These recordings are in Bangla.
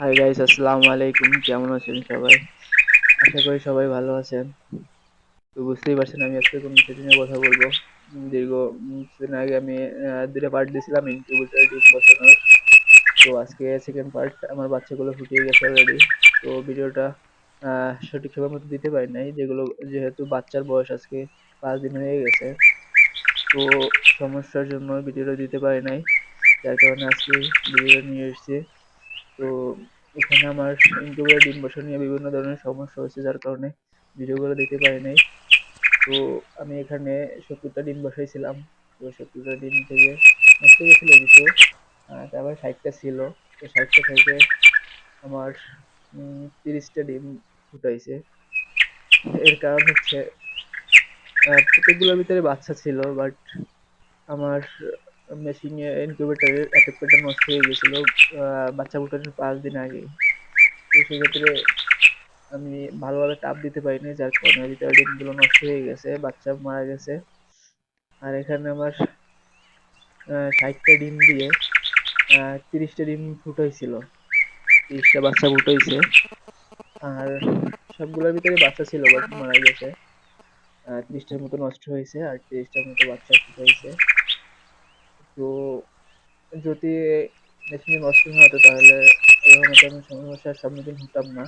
হাই গাইস, আসসালামু আলাইকুম। কেমন আছেন সবাই? আশা করি সবাই ভালো আছেন। তো বুঝতেই পারছেন আমি আজকে কোন বিষয়টি নিয়ে কথা বলবো। দীর্ঘ কিছুদিন আগে আমি দুইটা পার্ট দিয়েছিলাম ইনকিউবেটর ডিম বসানোর। তো আজকে সেকেন্ড পার্ট, আমার বাচ্চাগুলো ফুটিয়ে গেছে অলরেডি। তো ভিডিওটা সঠিক সময় মতো দিতে পারি নাই, যেহেতু বাচ্চার বয়স আজকে 5 দিন হয়ে গেছে। তো সমস্যার জন্য ভিডিওটা দিতে পারি নাই, যার কারণে আজকে ভিডিওটা নিয়ে এসেছি। তো এখানে আমার ইনকিউবেটর ডিম বসানো নিয়ে বিভিন্ন ধরনের সমস্যা হয়েছে, যার কারণে ভিডিওগুলো দিতে পারি নাই। তো আমি এখানে 70টা ডিম বসাইছিলাম। তো 70টা ডিম থেকে নষ্ট হয়ে গেছিল কিছু, তারপর 60টা ছিল। তো 60টা থেকে আমার 30টা ডিম ফুটাইছে। এর কারণ হচ্ছে প্রত্যেকগুলোর ভিতরে বাচ্চা ছিল, বাট আমার মেশিনে ইনকিউবেটরের অ্যাডাপ্টারটা নষ্ট হয়ে গেছিল বাচ্চা ফুটানোর 5 দিন আগে। তো সেক্ষেত্রে আমি ভালোভাবে তাপ দিতে পারিনি, যার কারণে ভিতরে ডিমগুলো নষ্ট হয়ে গেছে, বাচ্চা মারা গেছে। আর এখানে আমার 60টা ডিম দিয়ে 30টা ডিম ফুটাইছিল, 30টা বাচ্চা ফুটাইছে। আর সবগুলোর ভিতরে বাচ্চা ছিল, বাট মারা গেছে। 30টার মতো নষ্ট হয়েছে আর 30টার মতো বাচ্চা ফুটাইছে। তো যদি মেশিনে নষ্ট না হতো তাহলে এরকম একটা আমি সমস্যার সম্মুখীন হতাম না।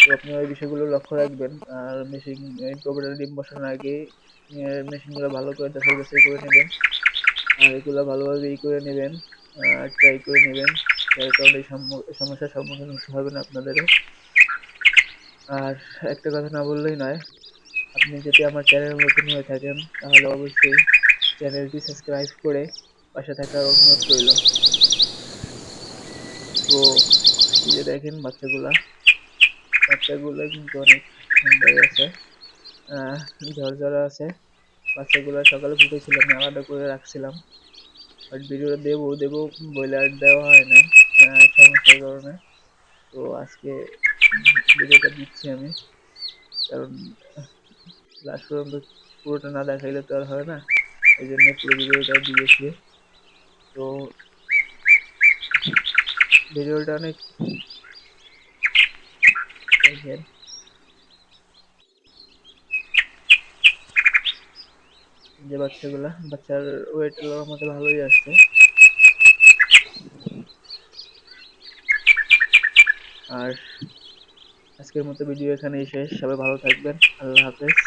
তো আপনি ওই বিষয়গুলো লক্ষ্য রাখবেন। আর মেশিন ইনকিউবেটরে ডিম বসানোর আগে মেশিনগুলো ভালো করে যাচাই বাছাই করে নেবেন। আর এগুলো ভালোভাবে করে নেবেন, ট্রাই করে নেবেন, যার কারণে এই সমস্যার সম্মুখীন হতে হবে না আপনাদেরও। আর একটা কথা না বললেই নয়, আপনি যদি আমার চ্যানেল নতুন হয়ে থাকেন তাহলে অবশ্যই চ্যানেলটি সাবস্ক্রাইব করে পাশে থাকার অনুরোধ রইল। তো এই যে দেখেন বাচ্চাগুলা, বাচ্চাগুলো কিন্তু অনেক সুন্দর আছে, আহ ঝরঝরা আছে। বাচ্চাগুলো সকালে ফুটেছিল, আমি আলাদা করে রাখছিলাম, বাট ভিডিওটা দেবো দেবো বলে আর দেওয়া হয় নাই সমস্যার কারণে। তো আজকে ভিডিওটা দিচ্ছি আমি, কারণ লাস্ট পর্যন্ত পুরোটা না দেখাইলে তো আর হয় না, এই জন্য পুরো ভিডিওটা দিয়েছি। তো ভিডিওটা অনেক দেখেন, যে বাচ্চার ওয়েট আল্লাহর মধ্যে ভালোই আসছে। আর আজকের মতো ভিডিও এখানেই শেষ। সবাই ভালো থাকবেন। আল্লাহ হাফেজ।